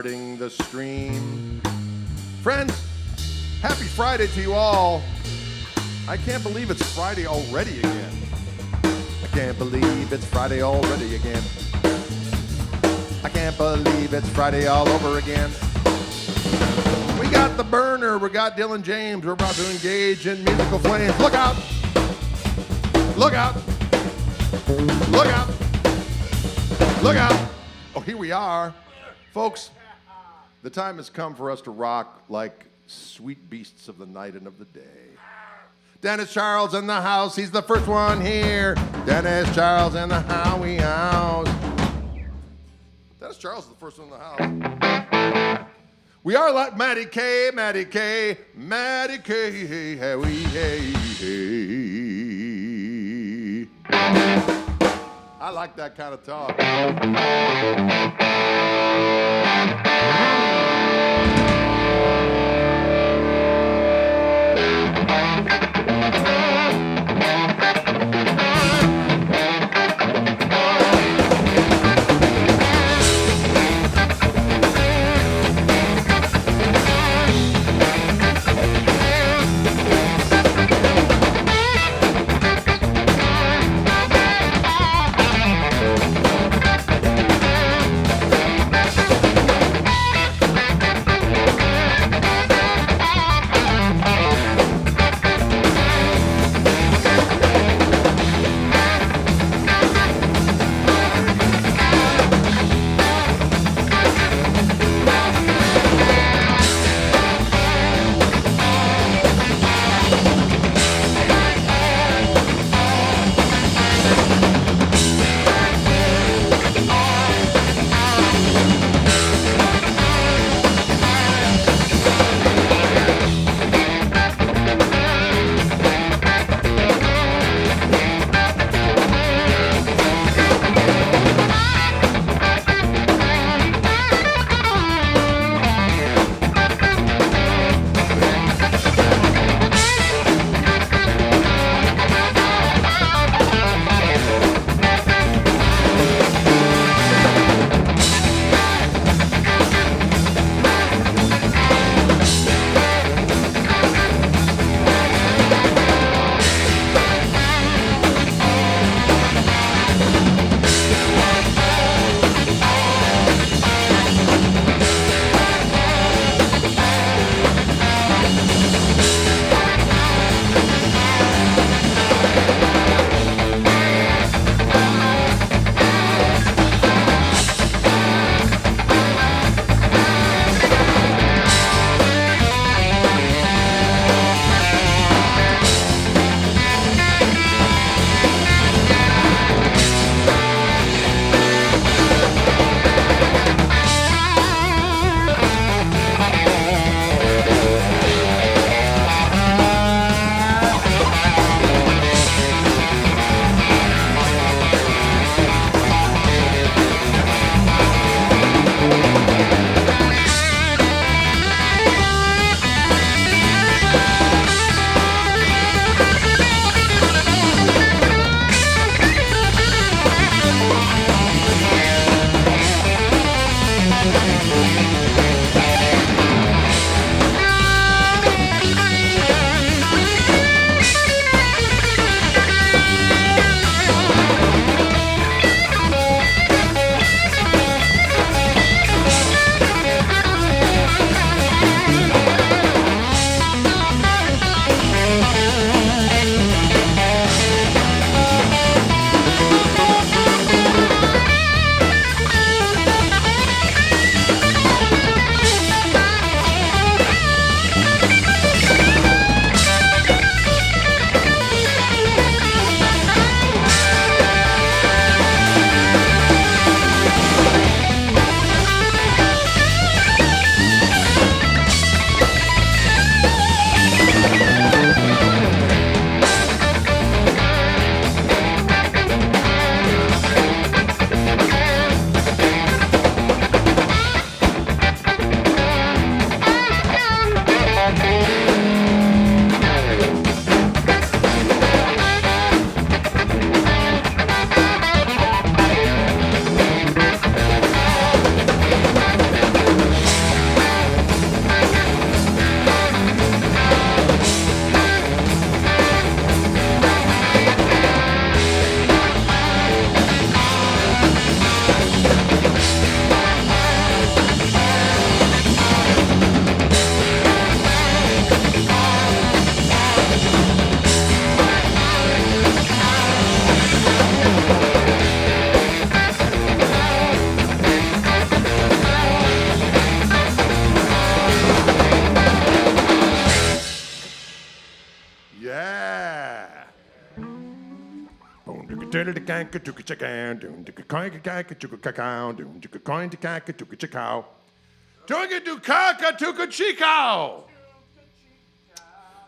The stream. Friends, happy Friday to you all. I can't believe it's Friday already again. I can't believe it's Friday already again. I can't believe it's Friday all over again. We got the burner, we got Dylan James, we're about to engage in musical flames. Look out! Look out! Look out! Look out! Oh, here we are. Folks, the time has come for us to rock like sweet beasts of the night and of the day. Dennis Charles in the house. He's the first one here. Dennis Charles in the house. Dennis Charles is the first one in the house. We are like Matty K, Matty K, Matty K. Hey, hey. I like that kind of talk.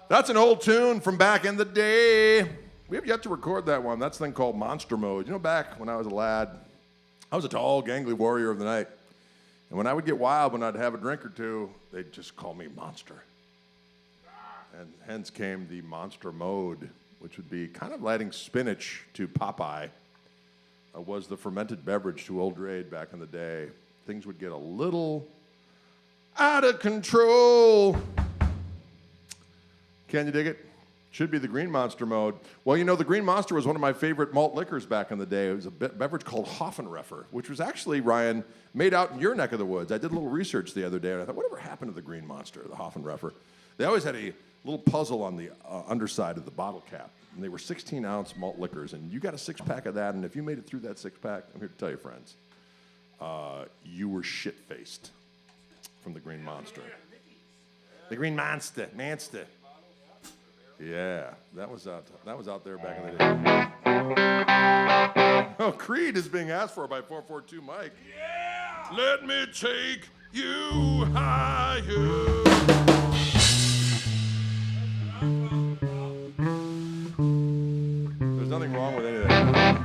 That's an old tune from back in the day. We have yet to record that one. That's a thing called Monster Mode. You know, back when I was a lad, I was a tall, gangly warrior of the night. And when I would get wild, when I'd have a drink or two, they'd just call me Monster. And hence came the Monster Mode, which would be kind of adding spinach to Popeye. Was the fermented beverage to Old Raid back in the day. Things would get a little out of control. Can you dig it? Should be the Green Monster Mode. Well, you know, the Green Monster was one of my favorite malt liquors back in the day. It was a beverage called Hoffenreffer, which was actually, Ryan, made out in your neck of the woods. I did a little research the other day, and I thought, whatever happened to the Green Monster, the Hoffenreffer? They always had a little puzzle on the underside of the bottle cap, and they were 16-ounce malt liquors, and you got a six-pack of that, and if you made it through that six-pack, I'm here to tell you, friends, you were shit-faced from the Green Monster. The Green Monster. Yeah, that was out there back in the day. Oh, Creed is being asked for by 442 Mike. Yeah! Let me take you higher. There's nothing wrong with any of that.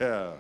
Yeah.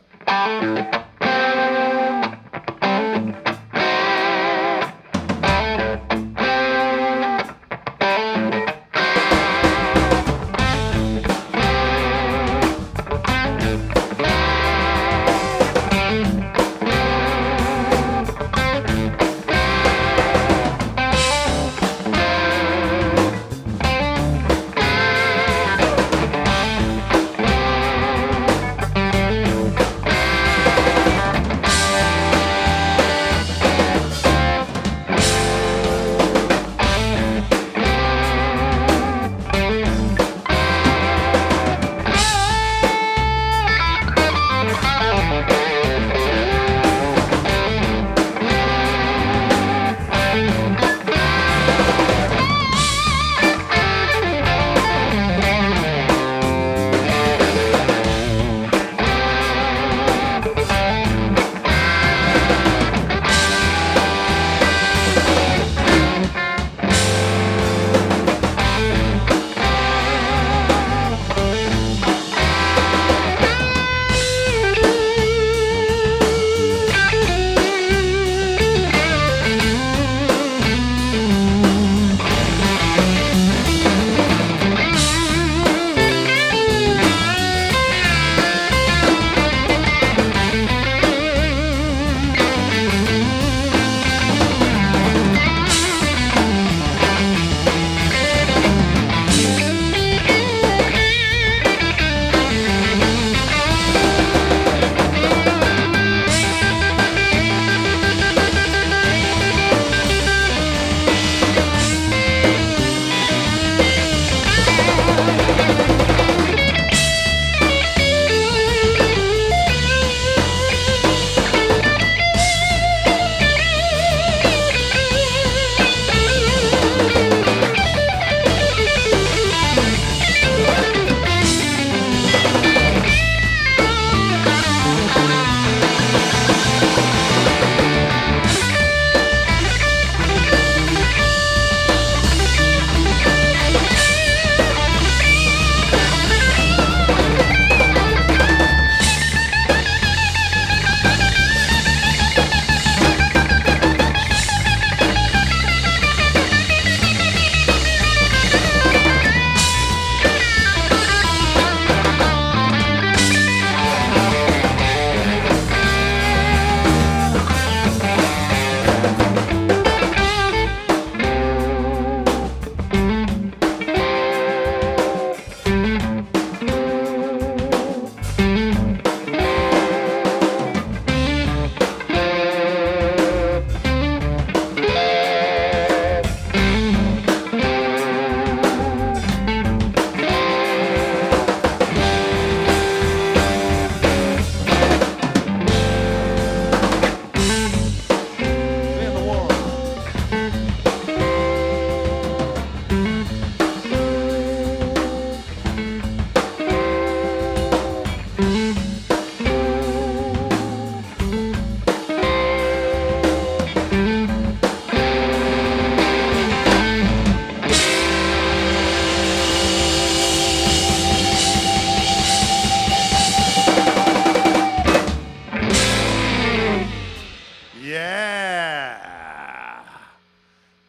Yeah.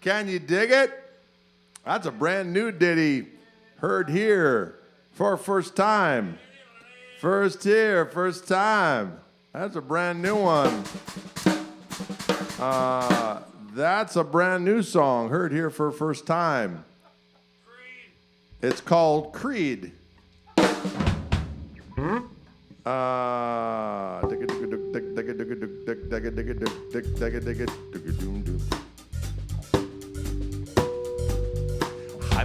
Can you dig it? That's a brand new ditty. Heard here for first time. First here, first time. That's a brand new one. That's a brand new song. Heard here for first time. Creed. It's called Creed. I'm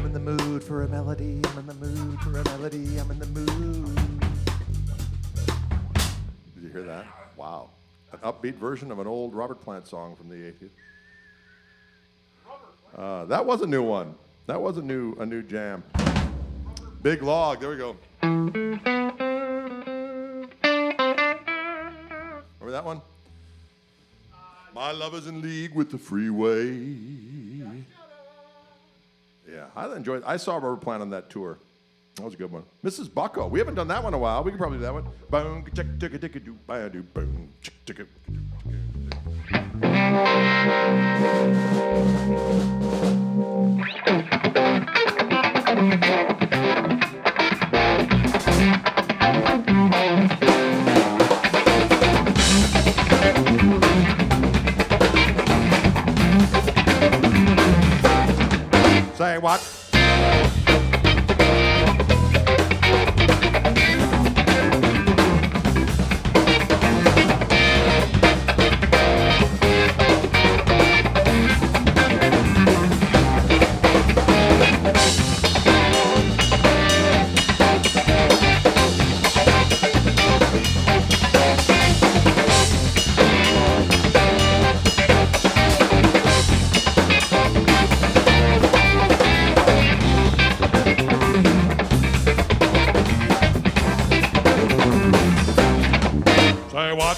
in the mood for a melody. I'm in the mood for a melody. I'm in the mood. Did you hear that? Wow. An upbeat version of an old Robert Plant song from the 80s. That was a new one. That was a new jam. Big Log. There we go. Remember that one? My love is in league with the freeway. Yeah, I enjoyed it. I saw Robert Plant on that tour. That was a good one. Mrs. Bucko. We haven't done that one in a while. We can probably do that one. Boom, tick, tick, tick, tick, boom, tick, tick. Say what? Say what?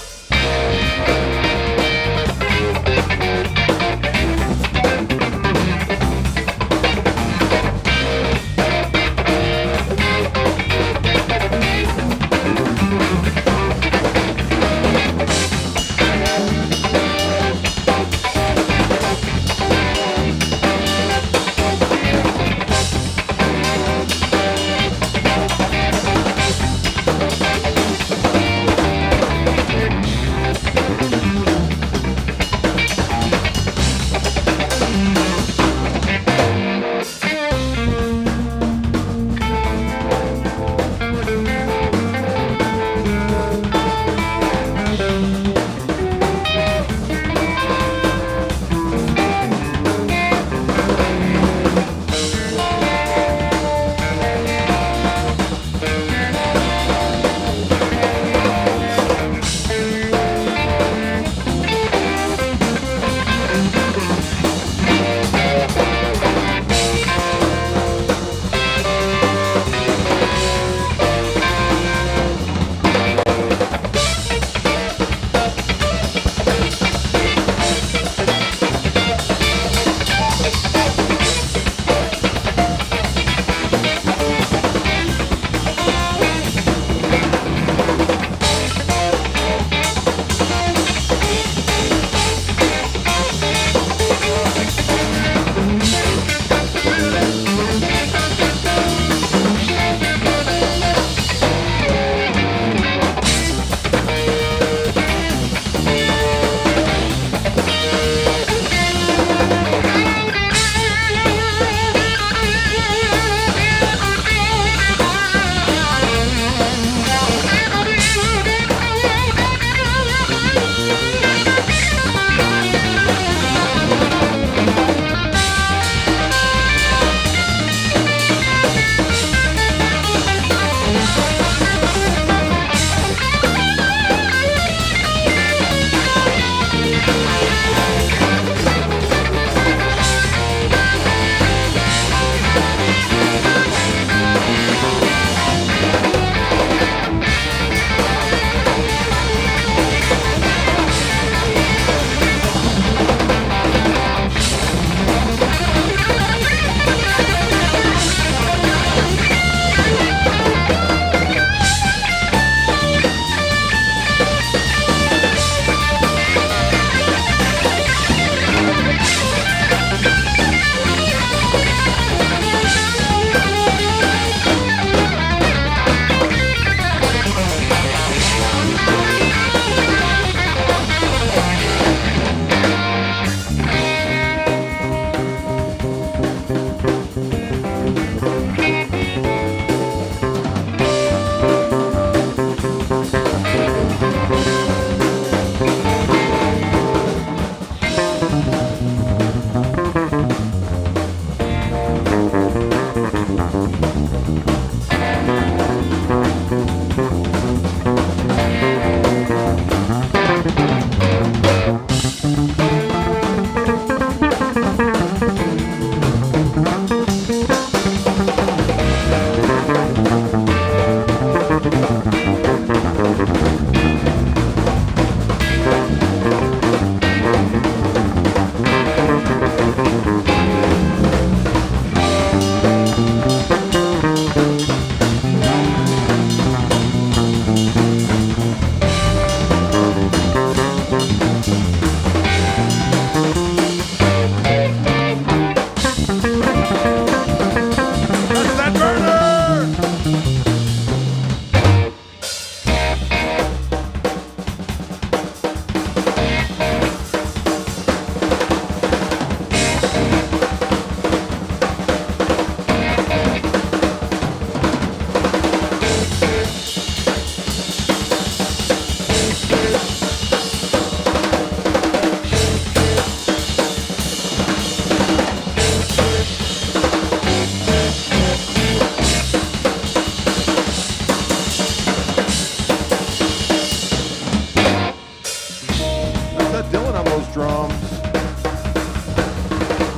Dylan on those drums.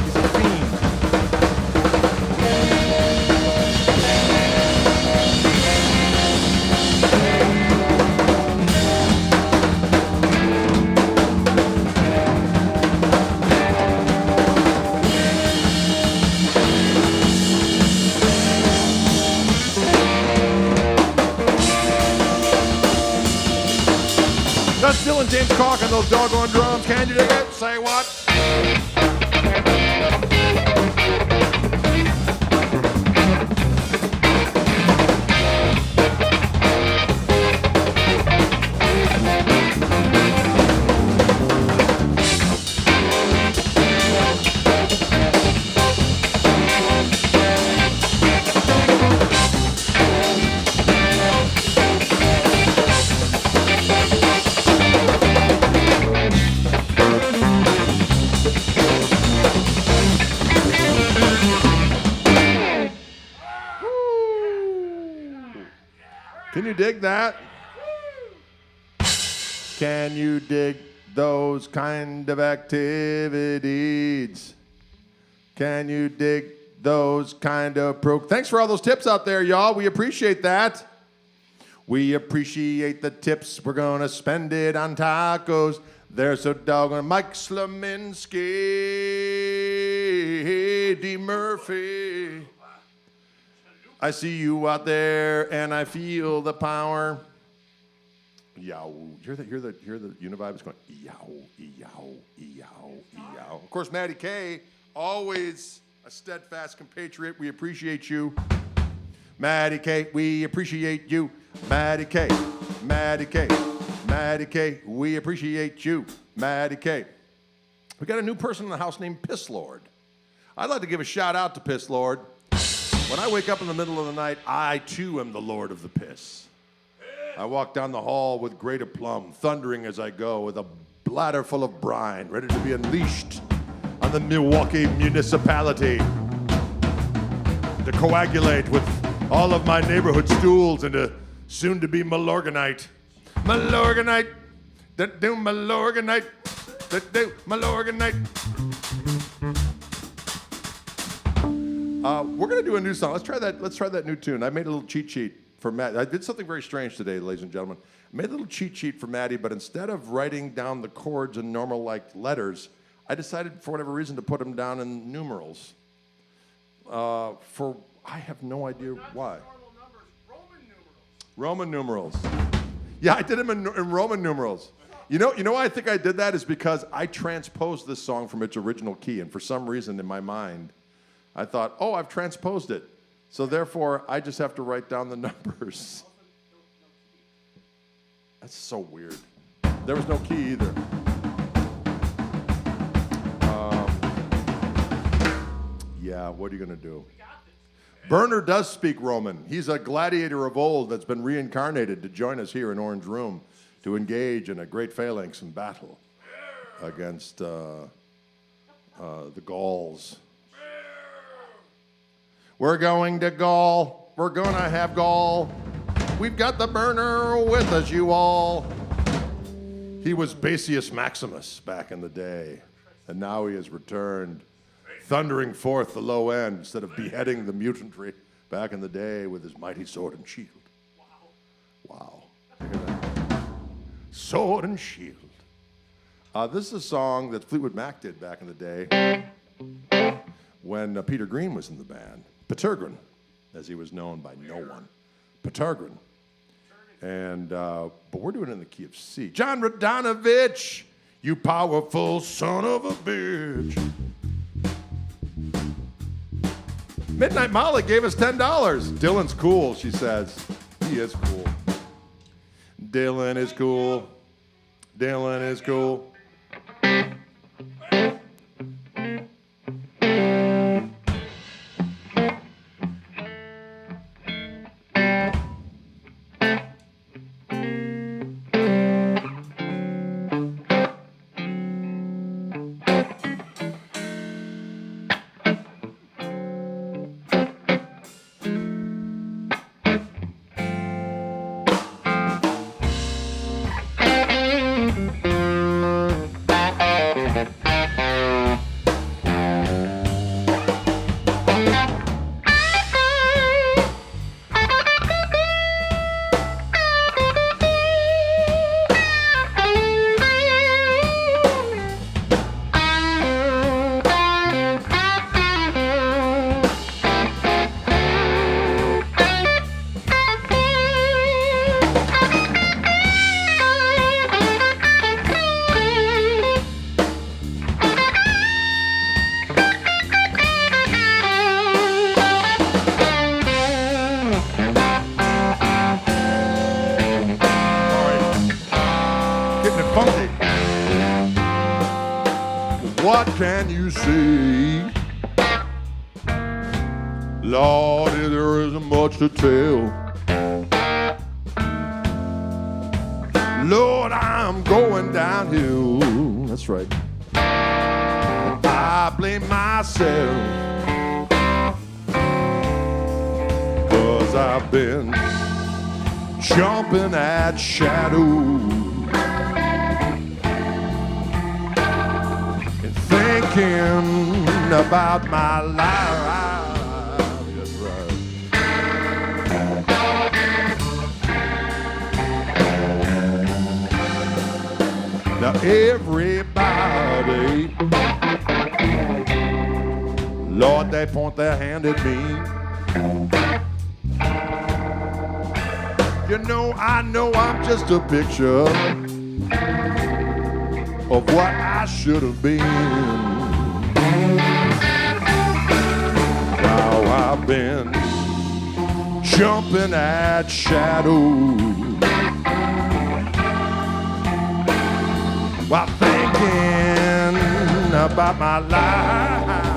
He's a fiend. That's Dylan James Koch on those doggone drums. Can you dig it? Say what? Can you dig that? Can you dig those kind of activities? Can you dig those kind of Thanks for all those tips out there, y'all. We appreciate that. We appreciate the tips. We're going to spend it on tacos. They're so doggone Mike Slaminsky, D. Murphy. I see you out there, and I feel the power. Yow. Hear the univibes going, yow, yow, yow, yow. Of course, Maddie K, always a steadfast compatriot. We appreciate you. Maddie K, we appreciate you. Maddie K, Maddie K, Maddie K, we appreciate you. Maddie K. We got a new person in the house named Piss Lord. I'd like to give a shout out to Piss Lord. When I wake up in the middle of the night, I too am the Lord of the Piss. I walk down the hall with great aplomb, thundering as I go, with a bladder full of brine, ready to be unleashed on the Milwaukee municipality to coagulate with all of my neighborhood stools into soon-to-be Malorganite. Malorganite, that do Malorganite, that do Malorganite. We're gonna do a new song. Let's try that new tune. I made a little cheat sheet for Matt. I did something very strange today, ladies and gentlemen. I made a little cheat sheet for Maddie, but instead of writing down the chords in normal like letters, I decided for whatever reason to put them down in numerals. I have no idea why. Roman numerals. Yeah, I did them in Roman numerals. You know why I think I did that is because I transposed this song from its original key, and for some reason in my mind, I thought, oh, I've transposed it. So therefore, I just have to write down the numbers. That's so weird. There was no key either. Yeah, what are you going to do? Burner does speak Roman. He's a gladiator of old that's been reincarnated to join us here in Orange Room to engage in a great phalanx in battle against the Gauls. We're going to Gaul. We're going to have Gaul. We've got the burner with us, you all. He was Basius Maximus back in the day, and now he has returned, thundering forth the low end instead of beheading the mutantry back in the day with his mighty sword and shield. Wow. Look at that. Sword and shield. This is a song that Fleetwood Mac did back in the day when Peter Green was in the band. Petergrin, as he was known by no one. Petergrin. And, but we're doing it in the key of C. John Radonovich, you powerful son of a bitch. Midnight Molly gave us $10. Dylan's cool, she says. He is cool. Dylan is cool. Dylan is cool. what can you say? Lord, there isn't much to tell. Lord, I'm going downhill. That's right. I blame myself, 'cause I've been jumping at shadows and thinking about my life. That's right. Now everybody, Lord, they point their hand at me. You know I'm just a picture of what I should have been. Now I've been jumping at shadows while thinking about my life.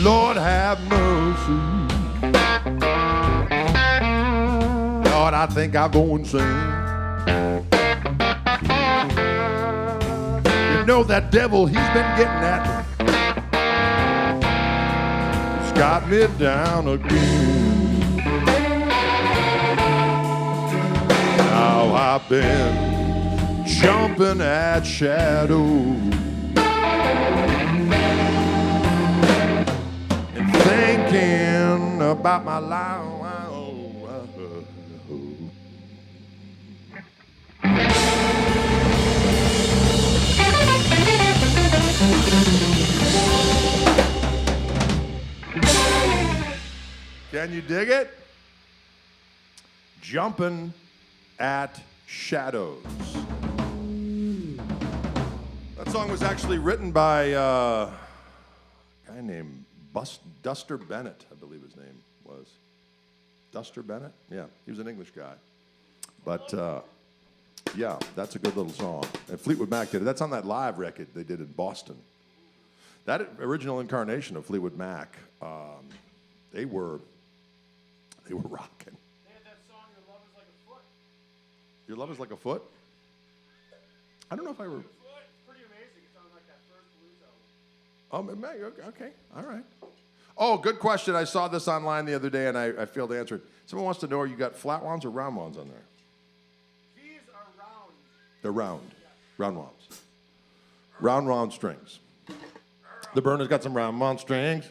Lord have mercy. Lord, I think I'll go insane. You know that devil, he's been getting at me. He's got me down again. Now I've been jumping at shadows, thinking about my life. Can you dig it? Jumping at shadows. That song was actually written by a guy named Duster Bennett, I believe his name was. Duster Bennett? Yeah, he was an English guy. But, yeah, that's a good little song. And Fleetwood Mac did it. That's on that live record they did in Boston. That original incarnation of Fleetwood Mac, they were rocking. They had that song, Your Love Is Like a Foot. Your Love Is Like a Foot? I don't know if I were... It's pretty amazing. It sounded like that first blues album. Okay, all right. Oh, good question. I saw this online the other day, and I failed to answer it. Someone wants to know, you got flat wands or round wands on there? These are round. They're round. Yeah. Round wands. Round strings. The burner's got some round wound strings.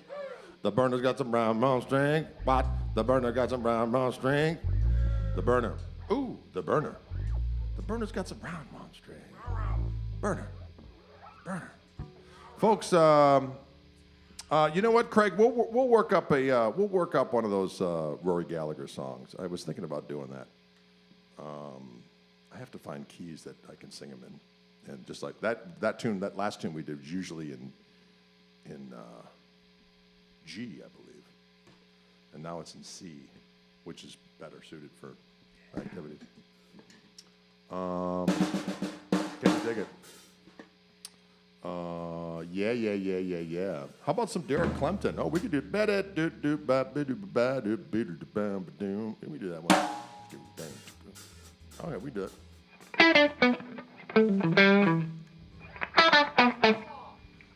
The burner's got some round wound string. What? The burner got some round wound string. The burner. Ooh, the burner. The burner's got some round wound string. Burner. Folks, you know what, Craig? We'll work up one of those Rory Gallagher songs. I was thinking about doing that. I have to find keys that I can sing them in. And just like that tune, that last tune we did was usually in G, I believe. And now it's in C, which is better suited for activities. Can you dig it? Yeah. How about some Derek Clemton? Oh, we could do better. Can we do that one? Oh yeah, we do it.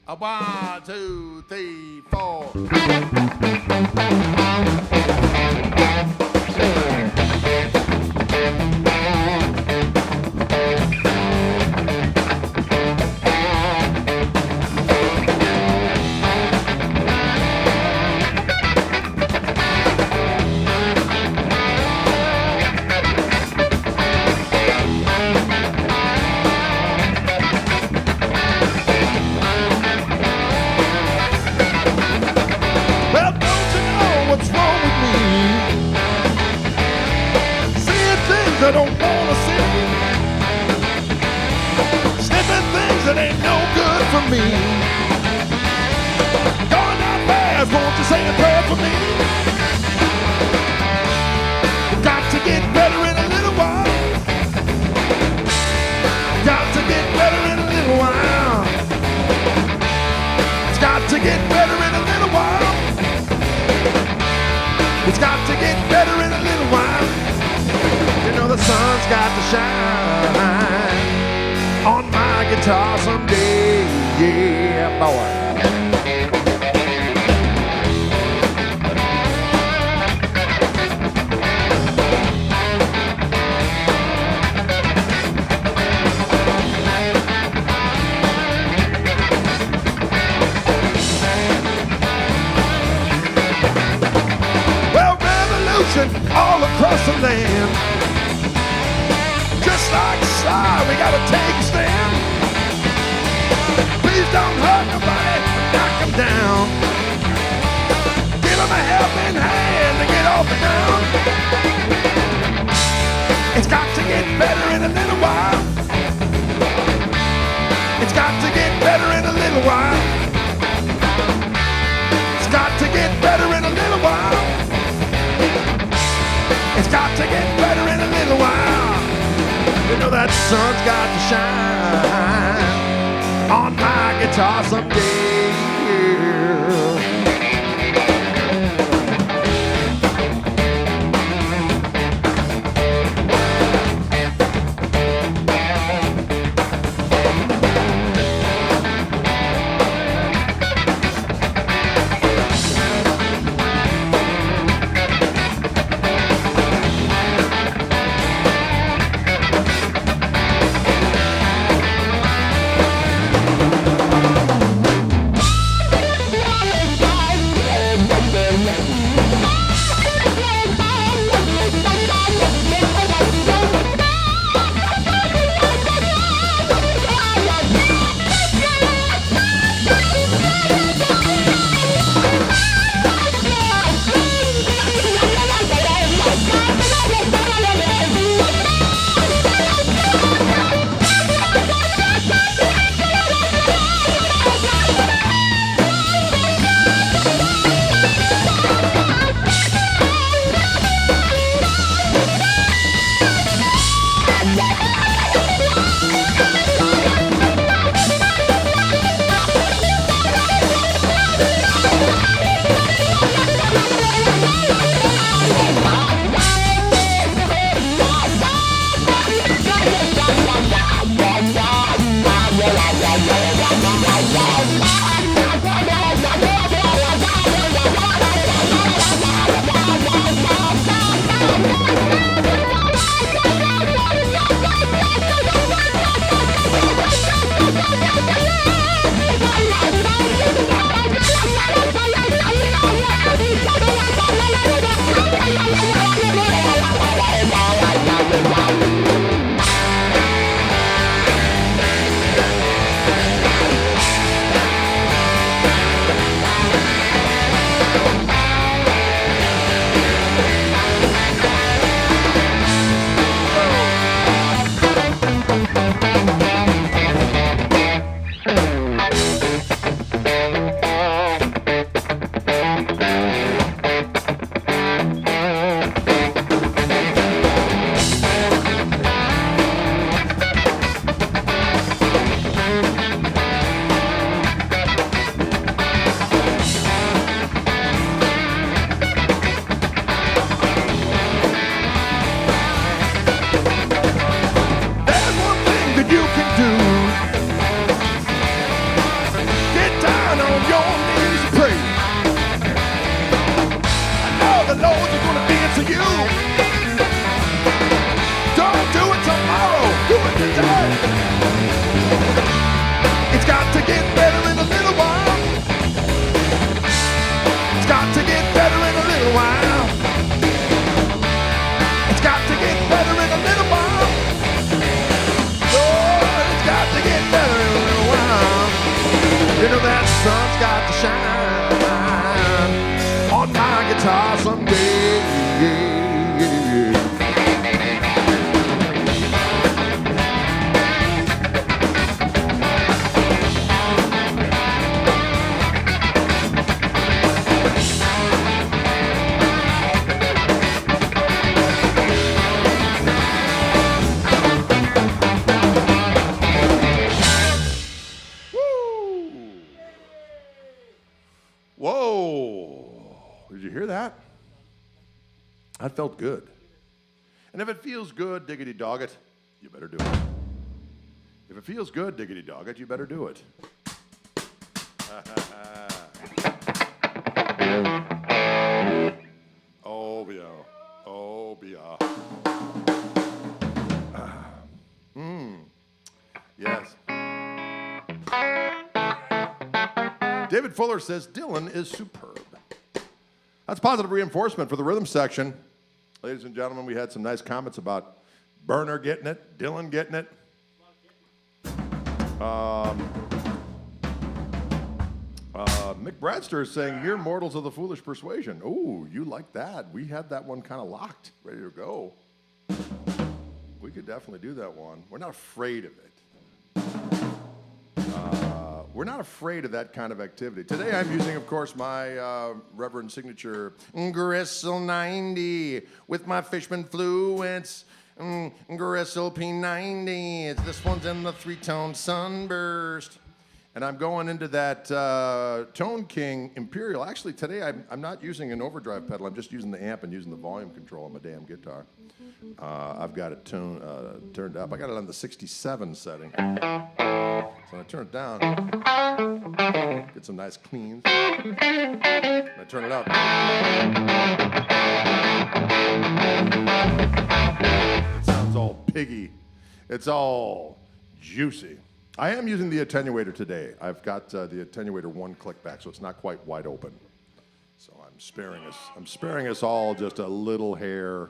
A 1, 2, 3, 4. I don't wanna see, sniffing things that ain't no good for me. Going out fast, won't you say a prayer for me? Got to get better in a little while. Got to get better in a little while. It's got to get better in a little while. It's got to get better in a little while. You know the sun's got to shine on my guitar someday, yeah, boy. Well, revolution all across the land. Just like Sly, we gotta take a stand. Please don't hurt nobody, knock them down. Give them a helping hand to get off the ground. It's got to get better in a little while. It's got to get better in a little while. It's got to get better in a little while. It's got to get better in a little while. You know that sun's got to shine on my guitar someday. sun's got to shine on my guitar someday. Whoa. Did you hear that? That felt good. And if it feels good, diggity dog it, you better do it. If it feels good, diggity dog it, you better do it. Oh, yeah. Oh, yeah. Yes. David Fuller says Dylan is superb. That's positive reinforcement for the rhythm section. Ladies and gentlemen, we had some nice comments about Burner getting it, Dylan getting it. Mick Bradster is saying, mere mortals of the foolish persuasion. Ooh, you like that. We had that one kind of locked, ready to go. We could definitely do that one. We're not afraid of it. We're not afraid of that kind of activity. Today I'm using, of course, my Reverend signature Gristle 90 with my Fishman Fluence Gristle P90. This one's in the 3-tone Sunburst. And I'm going into that Tone King Imperial. Actually, today I'm not using an overdrive pedal. I'm just using the amp and using the volume control on my damn guitar. I've got it turned up. I got it on the 67 setting. So I turn it down, get some nice cleans. And I turn it up. It sounds all piggy. It's all juicy. I am using the attenuator today. I've got the attenuator one click back, so it's not quite wide open. So I'm sparing us all just a little hair.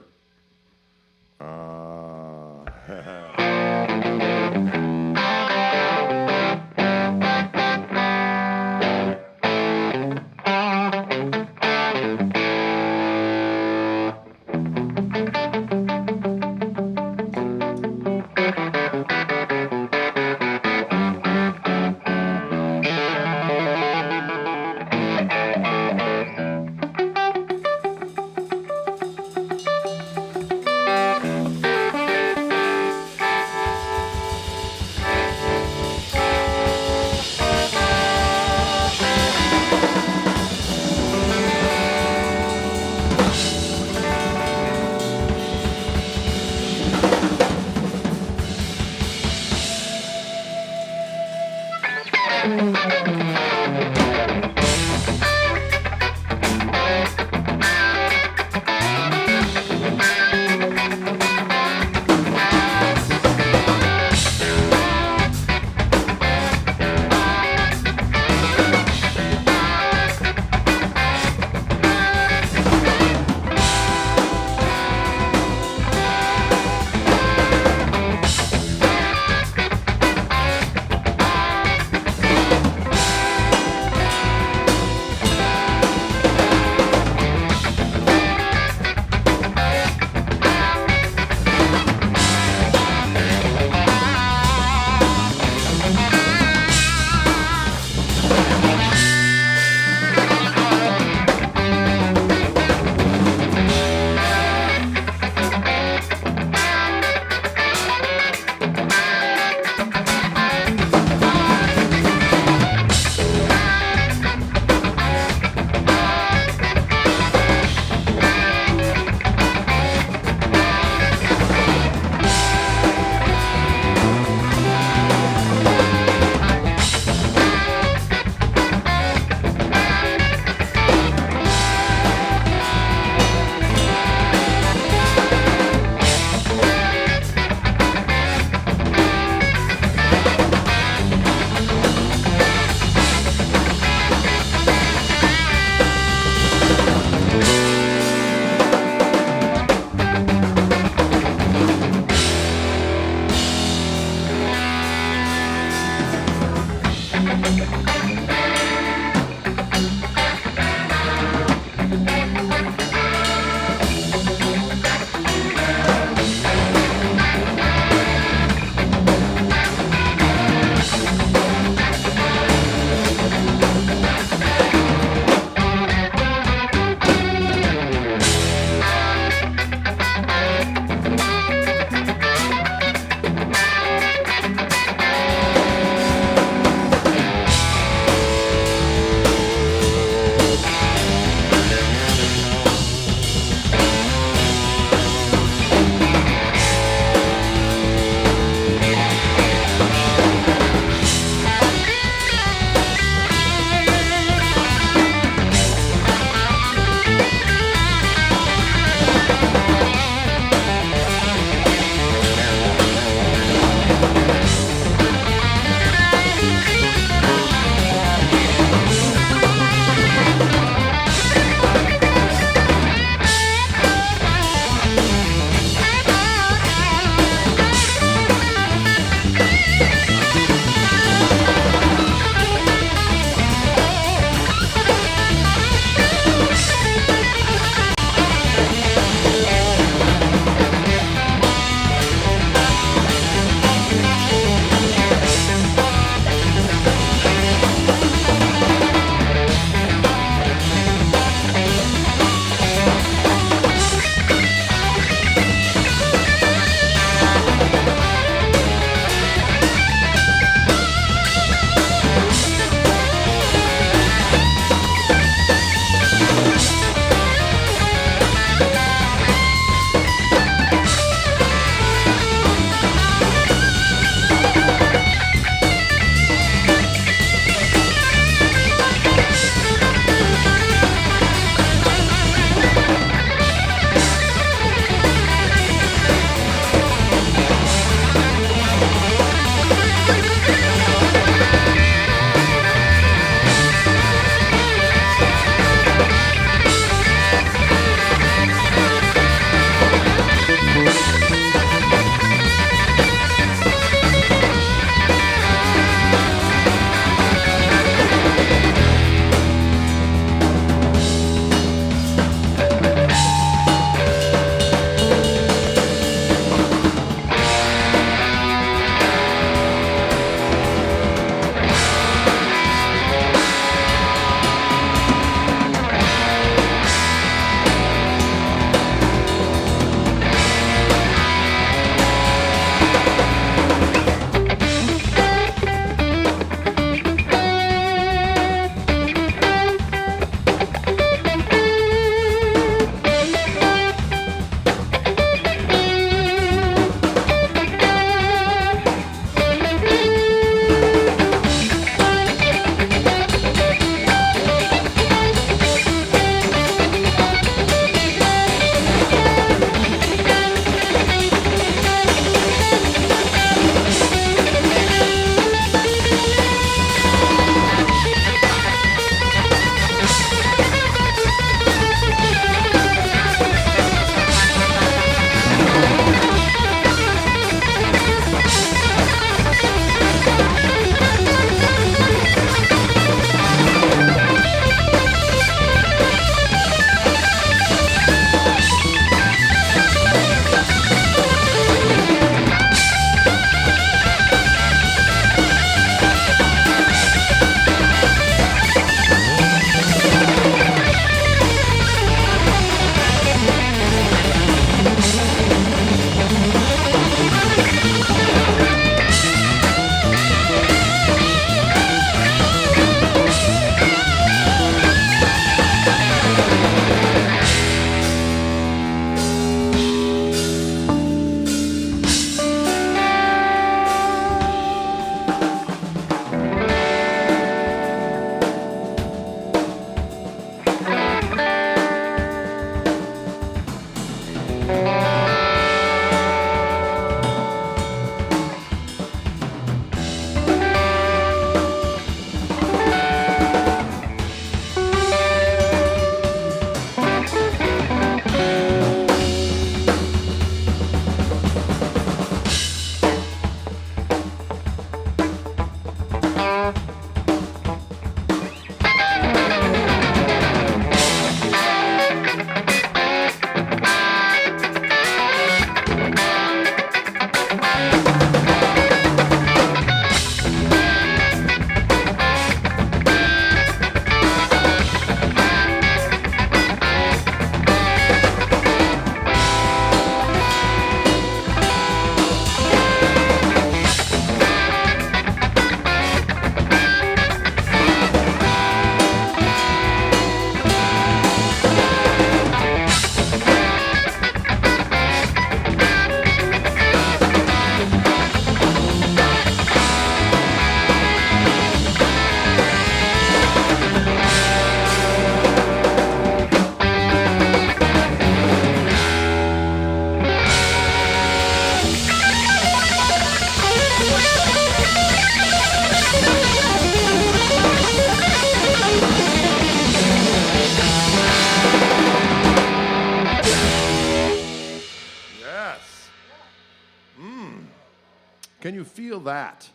Can you feel that?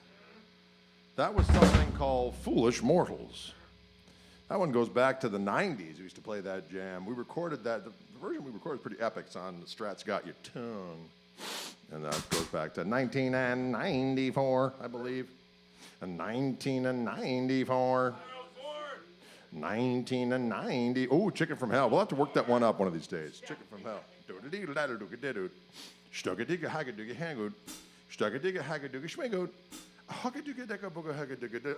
That was something called Foolish Mortals. That one goes back to the 90s. We used to play that jam. We recorded that. The version we recorded is pretty epic. It's on the Strat's Got Your Tongue. And that goes back to 1994, I believe. 1994. 1990. Oh, Chicken from Hell. We'll have to work that one up one of these days. Chicken from Hell.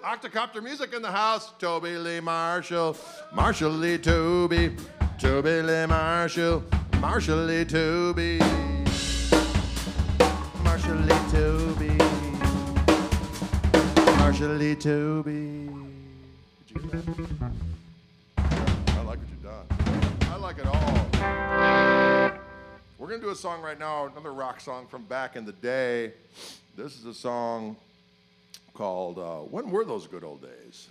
Octocopter music in the house. Toby Lee Marshall. Marshall Lee Toby. Toby Lee Marshall. Marshall Lee Toby. Marshall Lee Toby. Marshall Lee Toby. I like what you've done. I like it all. We're going to do a song right now, another rock song from back in the day. This is a song called When Were Those Good Old Days?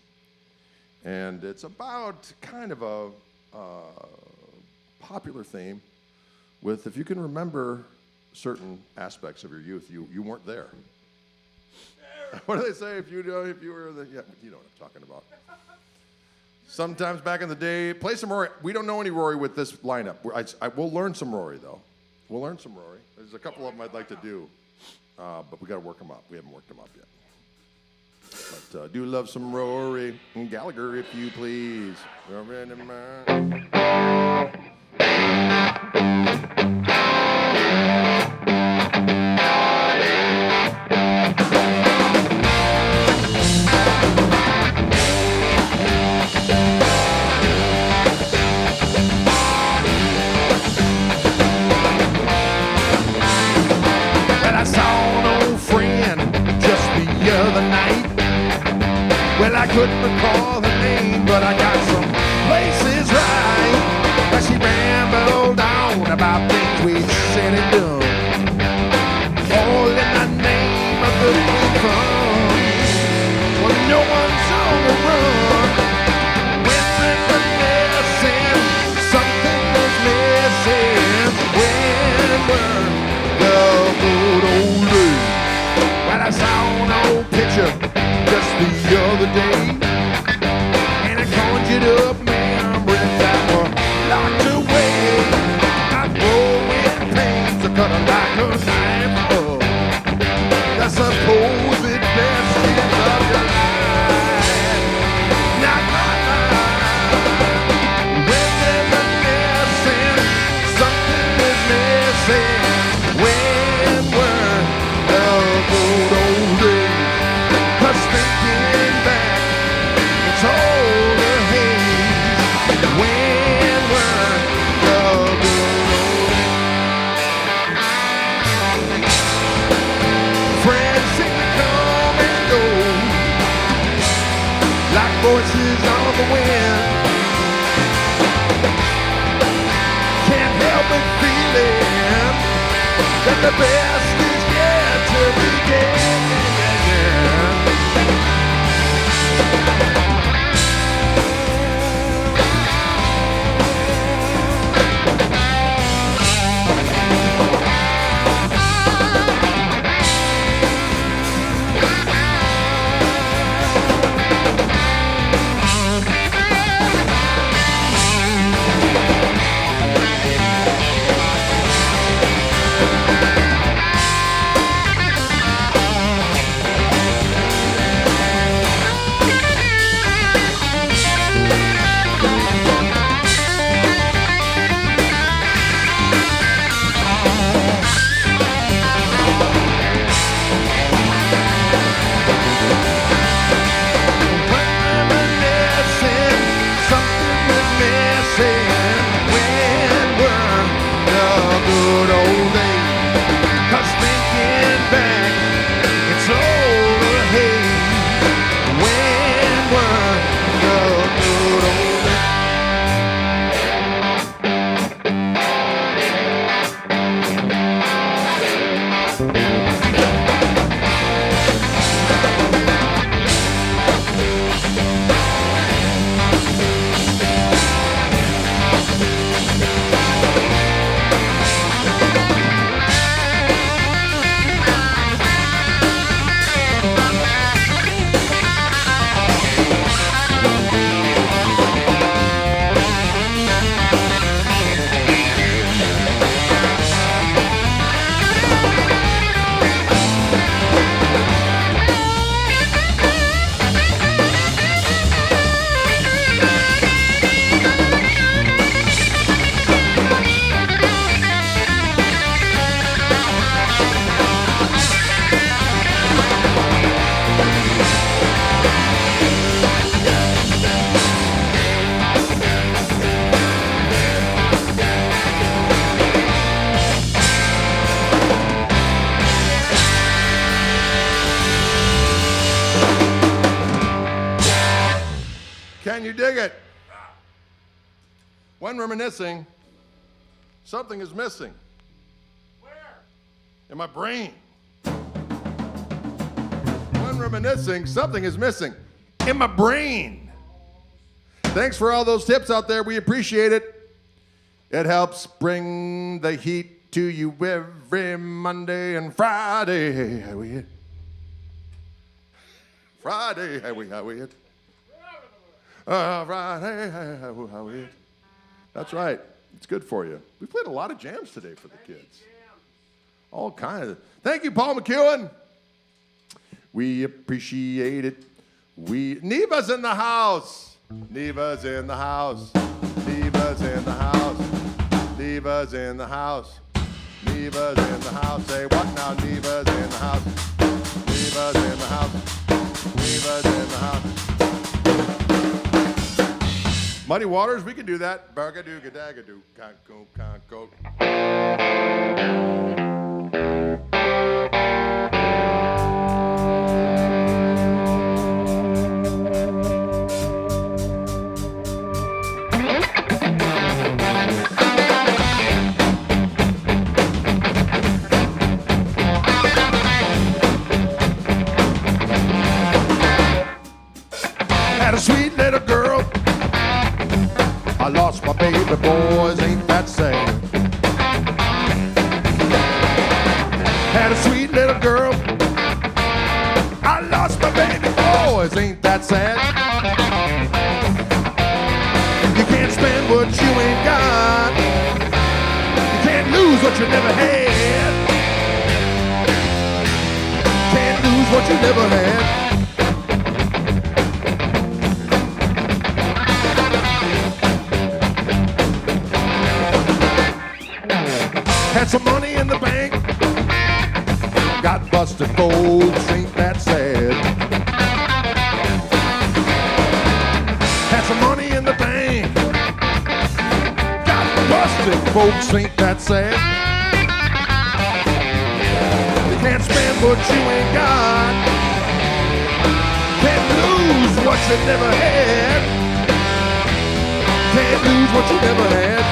And it's about kind of a popular theme with, if you can remember certain aspects of your youth, you weren't there. What do they say? If you were the, yeah, you know what I'm talking about. Sometimes back in the day, play some Rory. We don't know any Rory with this lineup. We'll learn some Rory, though. We'll learn some Rory. There's a couple of them I'd like to do, but we got to work them up. We haven't worked them up yet. But do love some Rory and Gallagher, if you please. Well, I couldn't recall her name, but I got some places right. But she rambled on about things we said and done, all in the name of the good fun. Well, no one's on the run. When we're missing, something is missing. When we're the good old days. Well, I saw an old picture just the other day, and it conjured up memories that were locked away. I'm growing pains are cut like a knife up. The supposed best years of your life, not my life. When there's a missing, something is missing. When we're the good old days. 'Cause thinking back, it's all the haze. When we're the good old friends seem to come and go like voices on the wind. Can't help but feeling that the best is yet to begin. Can you dig it? When reminiscing, something is missing. Where? In my brain. When reminiscing, something is missing. In my brain. Thanks for all those tips out there. We appreciate it. It helps bring the heat to you every Monday and Friday. How we hit? Friday, how we hit? Friday, how we hit? That's right. It's good for you. We played a lot of jams today for the kids. All kinds. Thank you, Paul McEwen. We appreciate it. Neva's in the house. Neva's in the house. Neva's in the house. Neva's in the house. Neva's in the house. Say what now? Neva's in the house. Neva's in the house. Neva's in the house. Muddy Waters, we can do that. Bargadoo, gadagadoo, conco, conco. Had a sweet little girl. I lost my baby, boys, ain't that sad. Had a sweet little girl. I lost my baby, boys, ain't that sad. You can't spend what you ain't got. You can't lose what you never had. Can't lose what you never had. Had some money in the bank, got busted folks, ain't that sad. Had some money in the bank, got busted folks, ain't that sad. You can't spend what you ain't got, can't lose what you never had, can't lose what you never had.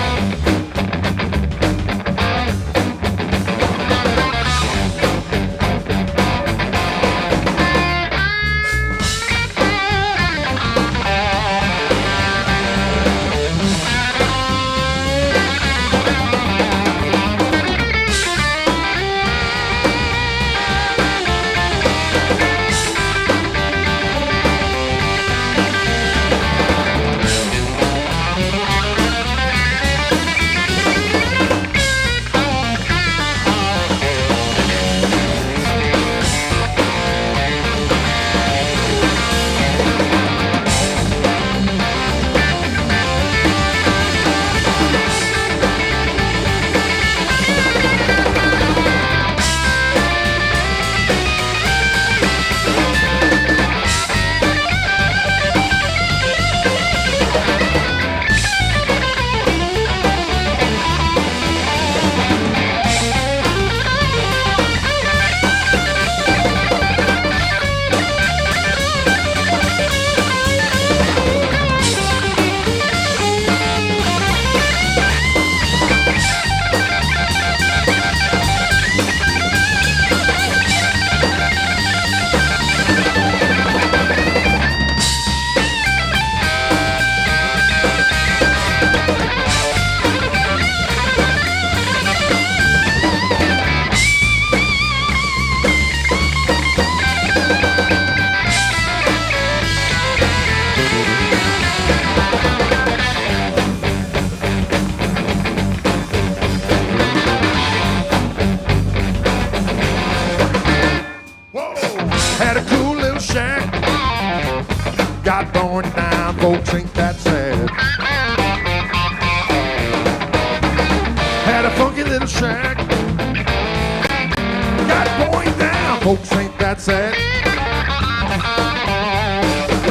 Got burned down, folks, ain't that sad. Had a funky little shack. Got burned down, folks, ain't that sad.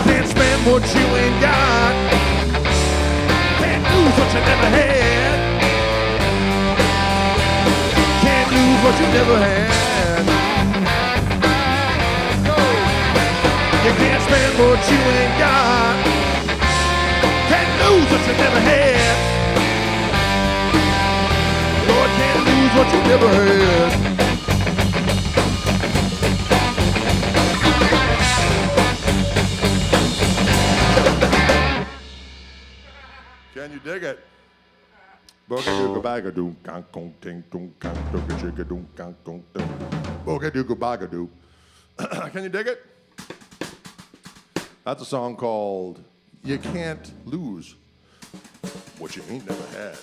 Can't spend what you ain't got. Can't lose what you never had. Can't lose what you never had. You can't spend what you ain't got. what you never had. Lord, can't lose what you never had. Can you dig it? Booga-dooga-baga-doo, kang-kong-ting-tung-kang-dooga-chigga-doo, kang-kong-tung. Booga-dooga-baga-doo. Can you dig it? That's a song called You Can't Lose What You Ain't Never Had.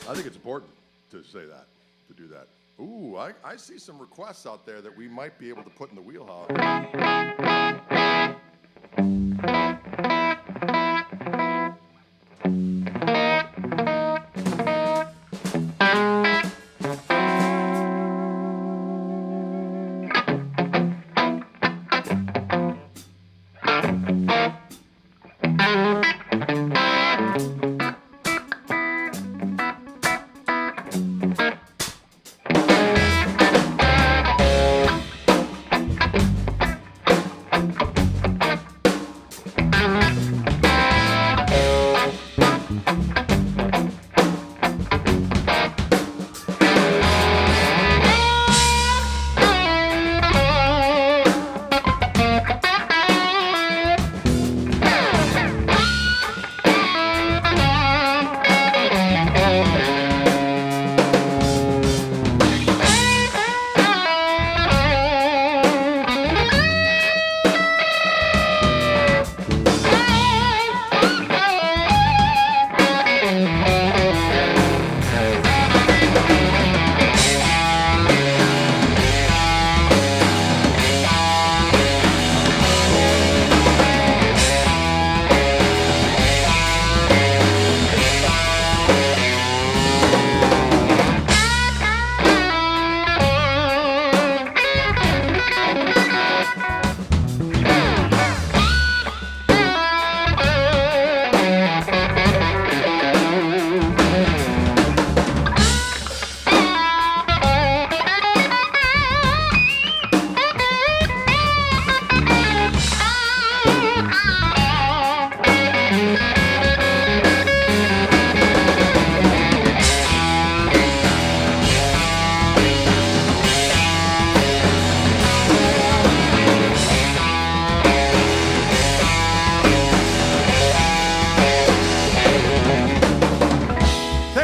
I think it's important to say that, to do that. Ooh, I see some requests out there that we might be able to put in the wheelhouse.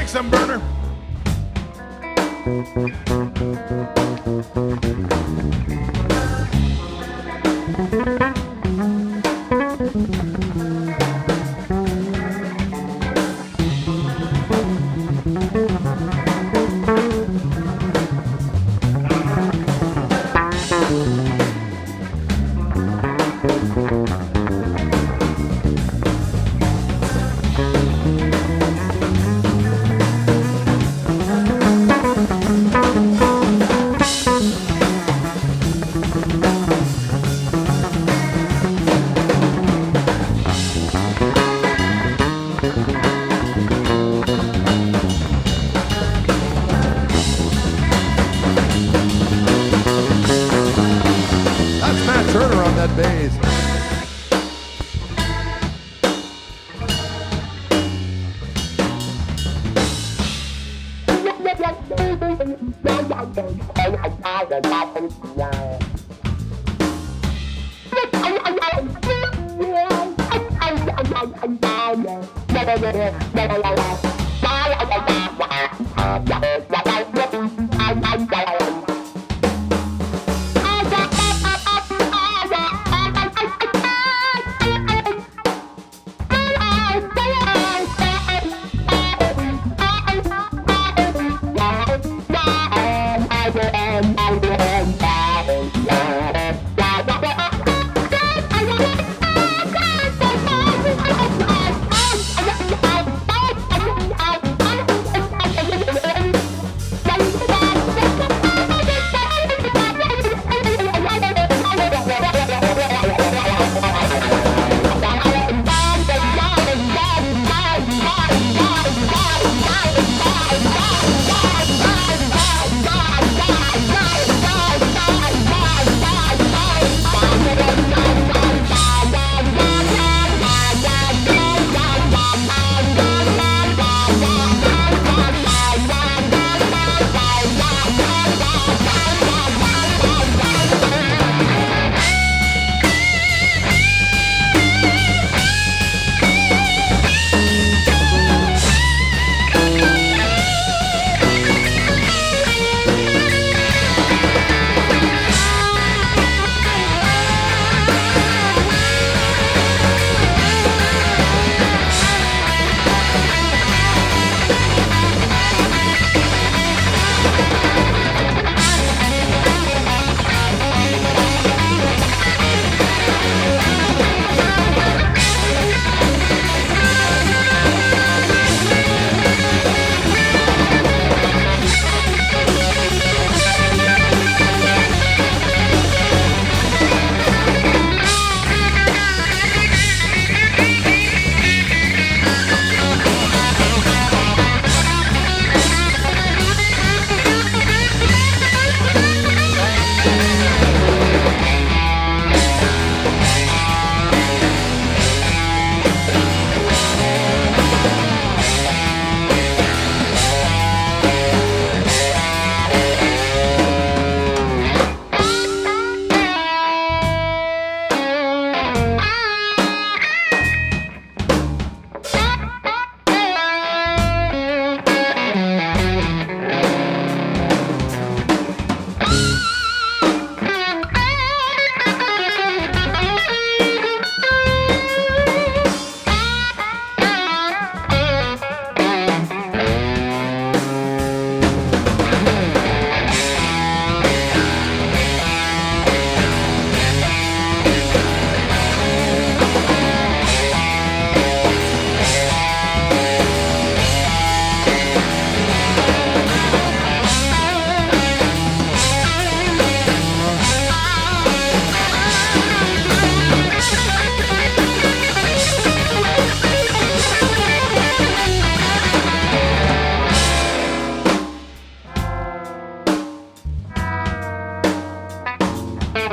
Some burner.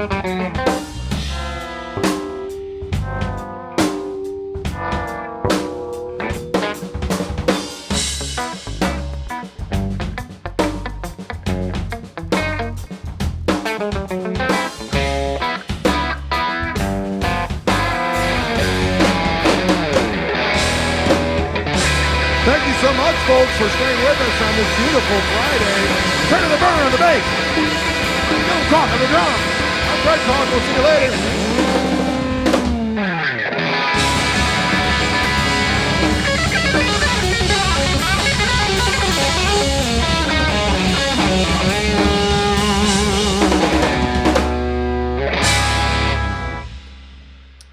Thank you so much, folks, for staying with us on this beautiful Friday. Turn of the burner on the bass. Don't talk on the drum. I'm Fred Koch. We'll see you later.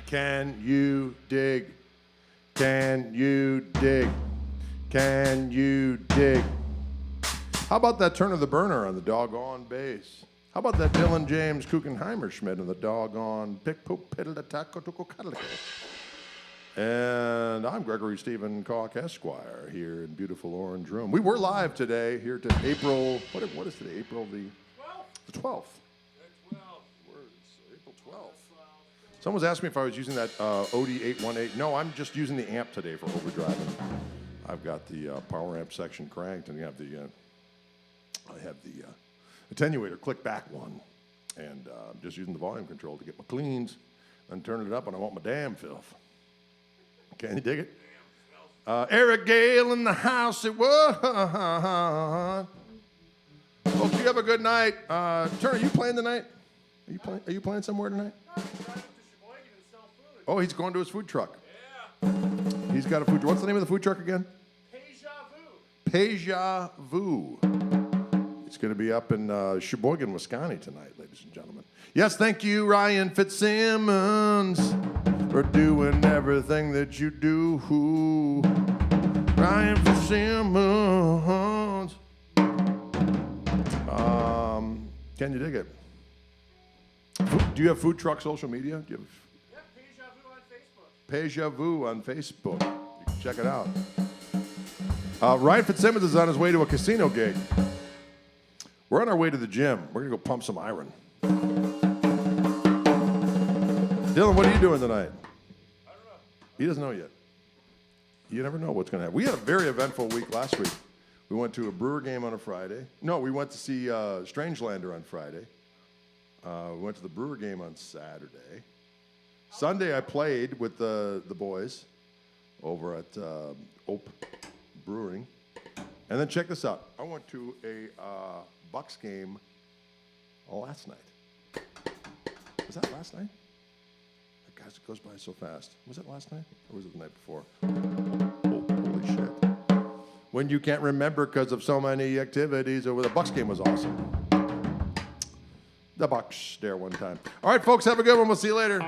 Can you dig? Can you dig? Can you dig? How about that turn of the burner on the doggone bass? How about that Dylan James Kuchenheimer Schmidt on the doggone pick poop piddle taco tuco cuddle? And I'm Gregory Stephen Koch Esquire here in beautiful Orange Room. We were live today here to April, what is today? April the 12th. April 12th. Someone was asking me if I was using that OD818. No, I'm just using the amp today for overdriving. I've got the power amp section cranked, and I have the attenuator click back one, and I'm just using the volume control to get my cleans, and turn it up, and I want my damn filth. Can you dig it? Eric Gale in the house. It was. Folks, you have a good night. Turner, are you playing tonight? Are you playing somewhere tonight? Oh, he's going to his food truck. Yeah. He's got a food truck. What's the name of the food truck again? Deja Vu. It's going to be up in Sheboygan, Wisconsin tonight, ladies and gentlemen. Yes, thank you, Ryan Fitzsimmons, for doing everything that you do. Ryan Fitzsimmons. Can you dig it? Do you have food truck social media? Do you have Deja Vu on Facebook. You can check it out. Ryan Fitzsimmons is on his way to a casino gig. We're on our way to the gym. We're going to go pump some iron. Dylan, what are you doing tonight? I don't know. He doesn't know yet. You never know what's going to happen. We had a very eventful week last week. We went to a Brewer game on a Friday. No, we went to see Strangelander on Friday. We went to the Brewer game on Saturday. Sunday, I played with the boys over at Ope Brewing. And then check this out. I went to a Bucks game last night. Was that last night? Guys, it goes by so fast. Was it last night? Or was it the night before? Oh, holy shit. When you can't remember because of so many activities, over the Bucks game was awesome. The Bucks there one time. All right, folks, have a good one. We'll see you later.